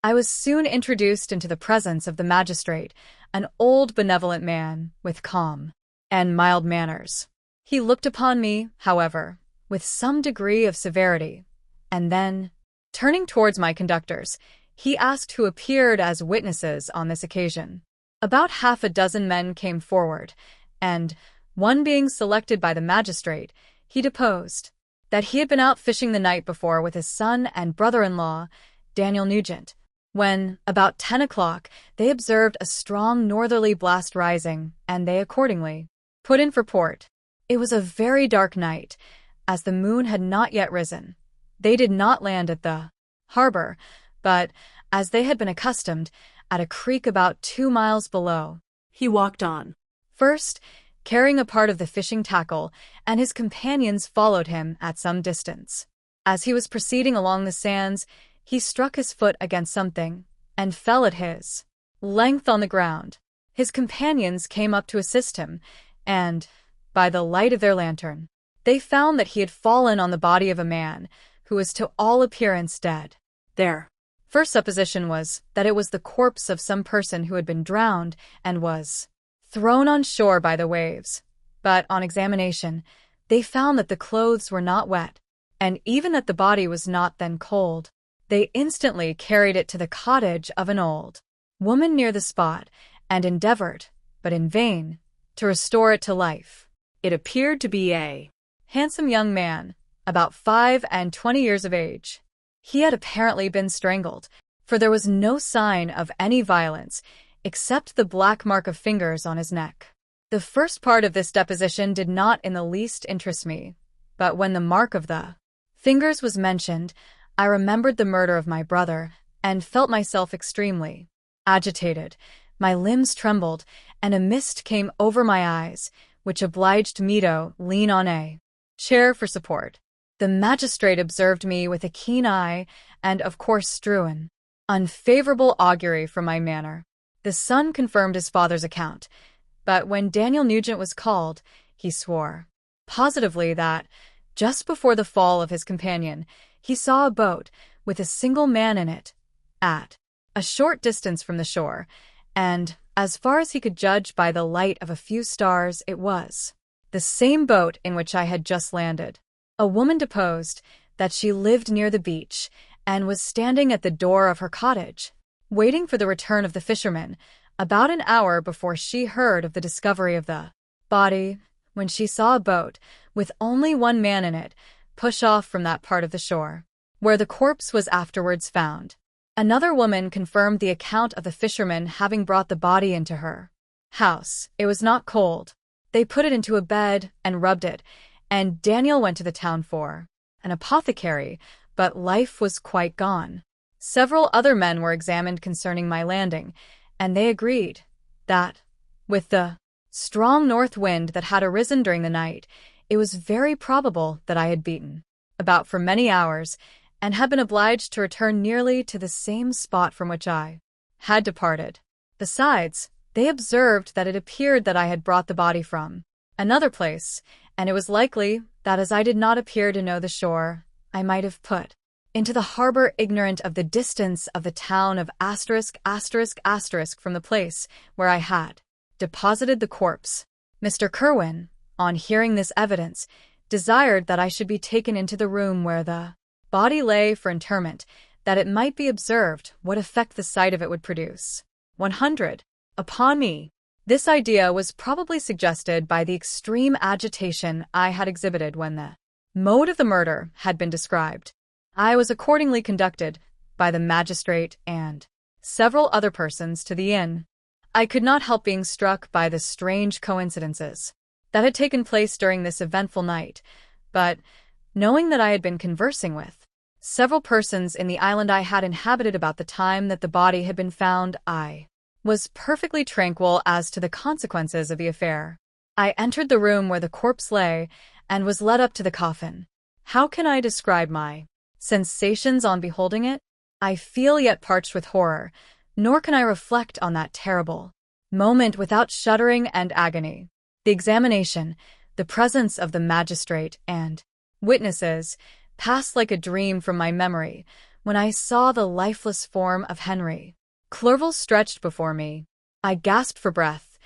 I was soon introduced into the presence of the magistrate, an old benevolent man with calm and mild manners. He looked upon me, however, with some degree of severity, and then, turning towards my conductors, he asked who appeared as witnesses on this occasion. About half a dozen men came forward, and, one being selected by the magistrate, he deposed that he had been out fishing the night before with his son and brother-in-law, Daniel Nugent, when, about 10 o'clock, they observed a strong northerly blast rising, and they accordingly put in for port. It was a very dark night, as the moon had not yet risen. They did not land at the harbor, but, as they had been accustomed, at a creek about 2 miles below. He walked on, First, carrying a part of the fishing tackle, and his companions followed him at some distance. As he was proceeding along the sands, he struck his foot against something, and fell at his length on the ground. His companions came up to assist him, and, by the light of their lantern, they found that he had fallen on the body of a man, who was to all appearance dead. Their first supposition was that it was the corpse of some person who had been drowned and was thrown on shore by the waves. But on examination, they found that the clothes were not wet, and even that the body was not then cold. They instantly carried it to the cottage of an old woman near the spot, and endeavored, but in vain, to restore it to life. It appeared to be a handsome young man, about 25 years of age. He had apparently been strangled, for there was no sign of any violence, except the black mark of fingers on his neck. The first part of this deposition did not in the least interest me, but when the mark of the fingers was mentioned, I remembered the murder of my brother, and felt myself extremely agitated. My limbs trembled, and a mist came over my eyes, which obliged me to lean on a chair for support. The magistrate observed me with a keen eye, and of course drew an unfavorable augury from my manner. The son confirmed his father's account, but when Daniel Nugent was called, he swore positively that, just before the fall of his companion, he saw a boat with a single man in it, at a short distance from the shore, and, as far as he could judge by the light of a few stars, it was the same boat in which I had just landed. A woman deposed that she lived near the beach, and was standing at the door of her cottage, waiting for the return of the fishermen, about an hour before she heard of the discovery of the body, when she saw a boat, with only one man in it, push off from that part of the shore, where the corpse was afterwards found. Another woman confirmed the account of the fishermen having brought the body into her house. It was not cold. They put it into a bed and rubbed it, and Daniel went to the town for an apothecary, but life was quite gone. Several other men were examined concerning my landing, and they agreed that, with the strong north wind that had arisen during the night, it was very probable that I had beaten about for many hours, and had been obliged to return nearly to the same spot from which I had departed. Besides, they observed that it appeared that I had brought the body from another place, and it was likely that as I did not appear to know the shore, I might have put into the harbor ignorant of the distance of the town of **** from the place where I had deposited the corpse. Mr. Kerwin, on hearing this evidence, desired that I should be taken into the room where the body lay for interment, that it might be observed what effect the sight of it would produce. 100. Upon me. This idea was probably suggested by the extreme agitation I had exhibited when the mode of the murder had been described. I was accordingly conducted, by the magistrate and several other persons, to the inn. I could not help being struck by the strange coincidences that had taken place during this eventful night, but, knowing that I had been conversing with several persons in the island I had inhabited about the time that the body had been found, I was perfectly tranquil as to the consequences of the affair. I entered the room where the corpse lay, and was led up to the coffin. How can I describe my sensations on beholding it? I feel yet parched with horror, nor can I reflect on that terrible moment without shuddering and agony. The examination, the presence of the magistrate and witnesses, passed like a dream from my memory, when I saw the lifeless form of Henry Clerval stretched before me. I gasped for breath,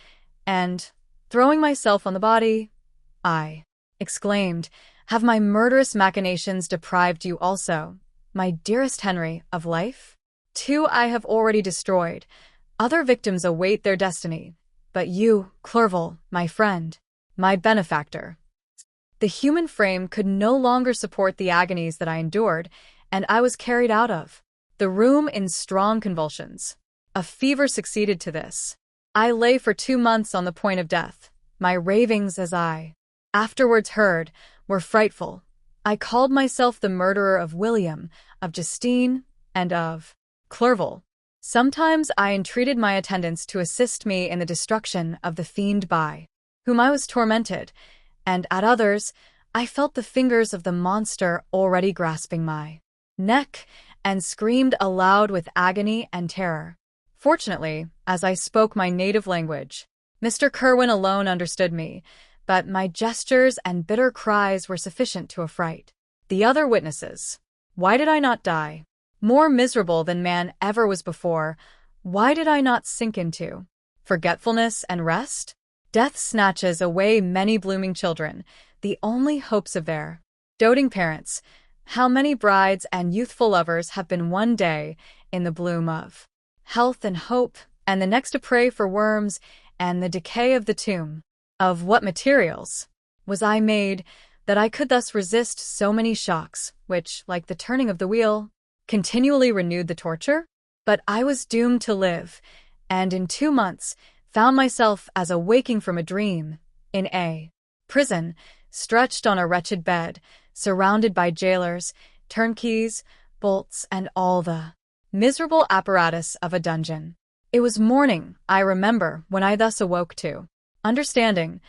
and, throwing myself on the body, I exclaimed, "Have my murderous machinations deprived you also, my dearest Henry, of life? 2 I have already destroyed. Other victims await their destiny. But you, Clerval, my friend, my benefactor." The human frame could no longer support the agonies that I endured, and I was carried out of the room in strong convulsions. A fever succeeded to this. I lay for 2 months on the point of death. My ravings, as I afterwards heard, were frightful. I called myself the murderer of William, of Justine, and of Clerval. Sometimes I entreated my attendants to assist me in the destruction of the fiend by whom I was tormented, and at others I felt the fingers of the monster already grasping my neck, and screamed aloud with agony and terror. Fortunately, as I spoke my native language, Mr. Kerwin alone understood me, but my gestures and bitter cries were sufficient to affright the other witnesses. Why did I not die? More miserable than man ever was before, why did I not sink into forgetfulness and rest? Death snatches away many blooming children, the only hopes of their doting parents. How many brides and youthful lovers have been one day in the bloom of health and hope, and the next a prey for worms and the decay of the tomb? Of what materials was I made that I could thus resist so many shocks, which, like the turning of the wheel, continually renewed the torture? But I was doomed to live, and in 2 months found myself as awaking from a dream, in a prison, stretched on a wretched bed, surrounded by jailers, turnkeys, bolts, and all the miserable apparatus of a dungeon. It was morning, I remember, when I thus awoke to understanding.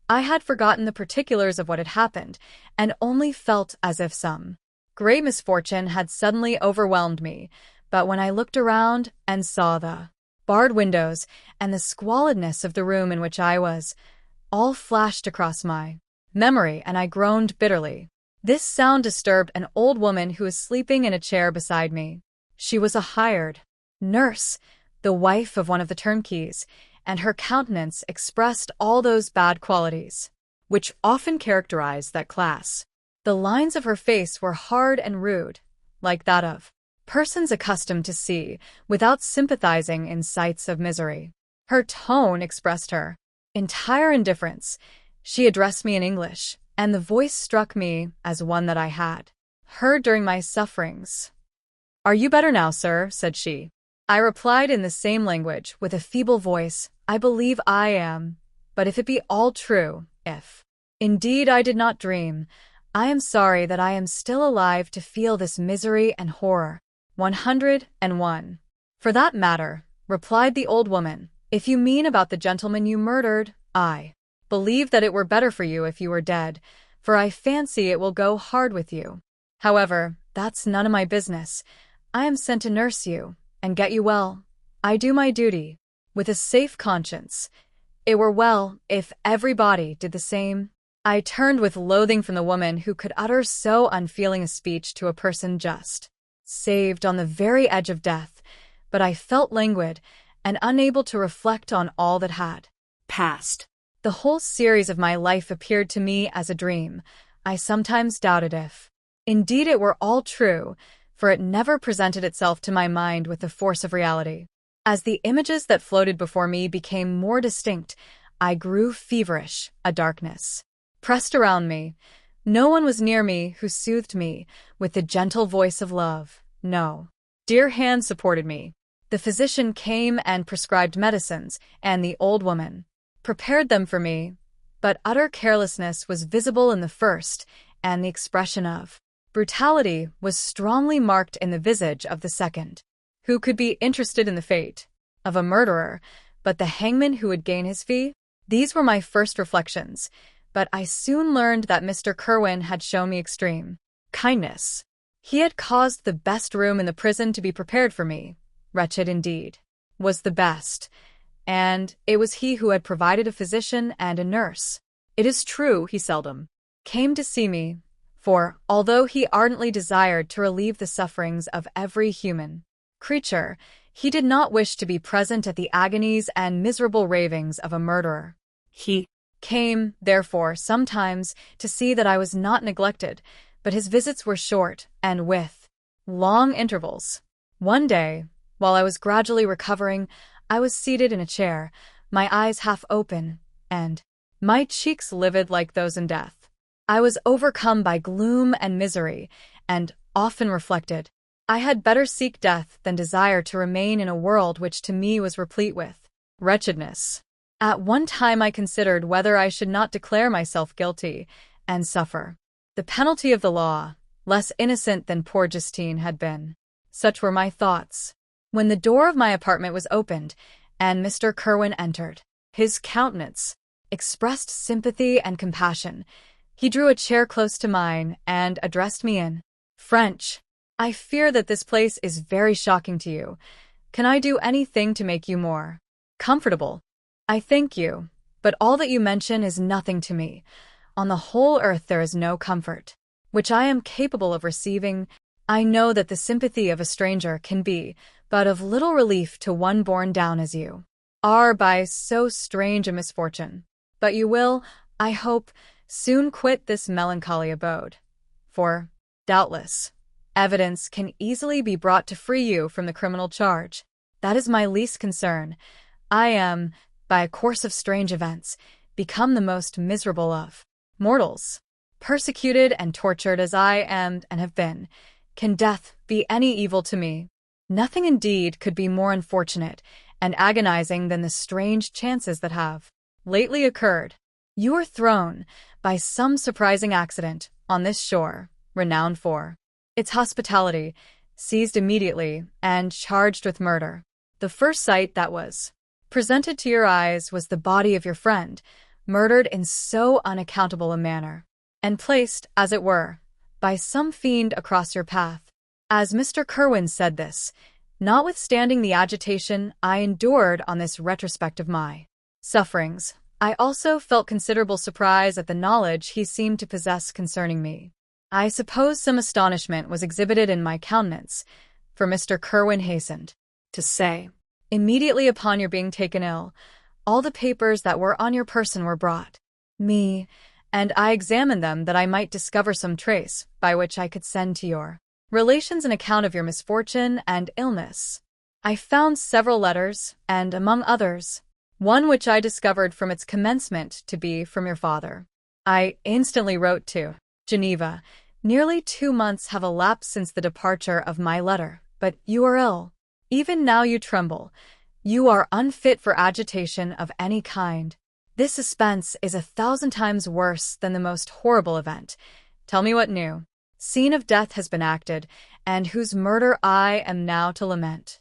I had forgotten the particulars of what had happened, and only felt as if some great misfortune had suddenly overwhelmed me. But when I looked around and saw the barred windows and the squalidness of the room in which I was, all flashed across my memory, and I groaned bitterly. This sound disturbed an old woman who was sleeping in a chair beside me. She was a hired nurse, the wife of one of the turnkeys, and her countenance expressed all those bad qualities which often characterize that class. The lines of her face were hard and rude, like that of persons accustomed to see without sympathizing in sights of misery. Her tone expressed her entire indifference. She addressed me in English, and the voice struck me as one that I had heard during my sufferings. "Are you better now, sir?" said she. I replied in the same language, with a feeble voice, "I believe I am, but if it be all true, if indeed I did not dream, I am sorry that I am still alive to feel this misery and horror." 101. "For that matter," replied the old woman, "if you mean about the gentleman you murdered, I believe that it were better for you if you were dead, for I fancy it will go hard with you. However, that's none of my business. I am sent to nurse you and get you well. I do my duty with a safe conscience. It were well if everybody did the same." I turned with loathing from the woman who could utter so unfeeling a speech to a person just saved on the very edge of death, but I felt languid and unable to reflect on all that had Passed. The whole series of my life appeared to me as a dream. I sometimes doubted if indeed it were all true, for it never presented itself to my mind with the force of reality. As the images that floated before me became more distinct, I grew feverish. A darkness pressed around me. No one was near me who soothed me with the gentle voice of love. No dear hand supported me. The physician came and prescribed medicines, and the old woman prepared them for me, but utter carelessness was visible in the first, and the expression of brutality was strongly marked in the visage of the second. Who could be interested in the fate of a murderer but the hangman who would gain his fee? These were my first reflections, but I soon learned that Mr. Kerwin had shown me extreme kindness. He had caused the best room in the prison to be prepared for me. Wretched indeed was the best, and it was he who had provided a physician and a nurse. It is true he seldom came to see me, For, although he ardently desired to relieve the sufferings of every human creature, he did not wish to be present at the agonies and miserable ravings of a murderer. He Came, therefore, sometimes to see that I was not neglected, but his visits were short and with long intervals. One day, while I was gradually recovering, I was seated in a chair, my eyes half open, and my cheeks livid like those in death. I was overcome by gloom and misery, and often reflected, I had better seek death than desire to remain in a world which to me was replete with wretchedness. At one time I considered whether I should not declare myself guilty and suffer the penalty of the law, less innocent than poor Justine had been. Such were my thoughts, when the door of my apartment was opened, and Mr. Kerwin entered. His countenance expressed sympathy and compassion. He drew a chair close to mine and addressed me in French. I fear that this place is very shocking to you. Can I do anything to make you more comfortable? I thank you, but all that you mention is nothing to me. On the whole earth there is no comfort which I am capable of receiving. I know that the sympathy of a stranger can be but of little relief to one borne down as you are by so strange a misfortune. But you will, I hope, soon quit this melancholy abode. For, doubtless, evidence can easily be brought to free you from the criminal charge. That is my least concern. I am, by a course of strange events, become the most miserable of mortals. Persecuted and tortured as I am and have been, can death be any evil to me? Nothing indeed could be more unfortunate and agonizing than the strange chances that have lately occurred. You are thrown, by some surprising accident, on this shore, renowned for its hospitality, seized immediately, and charged with murder. The first sight that was presented to your eyes was the body of your friend, murdered in so unaccountable a manner, and placed, as it were, by some fiend across your path. As Mr. Kerwin said this, notwithstanding the agitation I endured on this retrospect of my sufferings, I also felt considerable surprise at the knowledge he seemed to possess concerning me. I suppose some astonishment was exhibited in my countenance, for Mr. Kerwin hastened to say, immediately upon your being taken ill, all the papers that were on your person were brought me, and I examined them that I might discover some trace by which I could send to your relations an account of your misfortune and illness. I found several letters, and among others, one which I discovered from its commencement to be from your father. I instantly wrote to Geneva. Nearly 2 months have elapsed since the departure of my letter, but you are ill. Even now you tremble. You are unfit for agitation of any kind. This suspense is 1,000 times worse than the most horrible event. Tell me what new scene of death has been acted, and whose murder I am now to lament.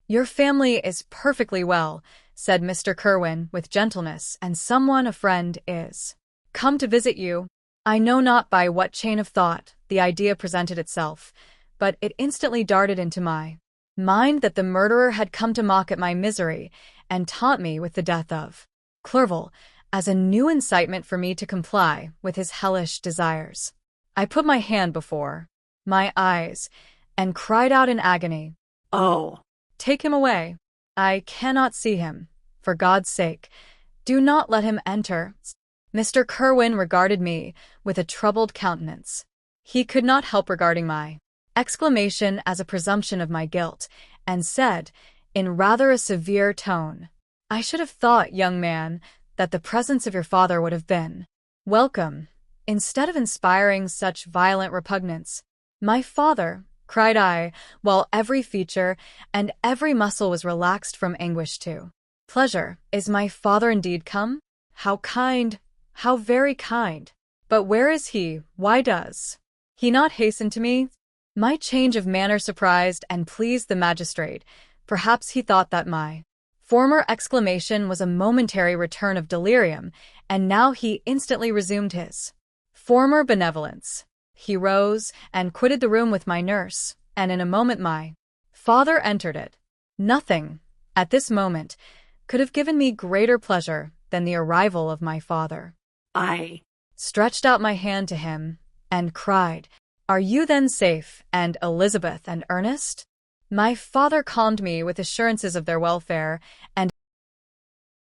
Your family is perfectly well, said Mr. Kerwin with gentleness, and someone, a friend, is come to visit you. I know not by what chain of thought the idea presented itself, but it instantly darted into my mind that the murderer had come to mock at my misery and taunt me with the death of Clerval as a new incitement for me to comply with his hellish desires. I put my hand before my eyes and cried out in agony, Oh, take him away. I cannot see him. For God's sake, do not let him enter. Mr. Kerwin regarded me with a troubled countenance. He could not help regarding my exclamation as a presumption of my guilt, and said, in rather a severe tone, I should have thought, young man, that the presence of your father would have been welcome, instead of inspiring such violent repugnance. My father, cried I, while every feature and every muscle was relaxed from anguish to pleasure, is my father indeed come? How kind, how very kind. But where is he? Why does he not hasten to me? My change of manner surprised and pleased the magistrate. Perhaps he thought that my former exclamation was a momentary return of delirium, and now he instantly resumed his former benevolence. He rose and quitted the room with my nurse, and in a moment my father entered it. Nothing, at this moment, could have given me greater pleasure than the arrival of my father. I stretched out my hand to him, and cried, "Are you then safe, and Elizabeth and Ernest?" My father calmed me with assurances of their welfare, and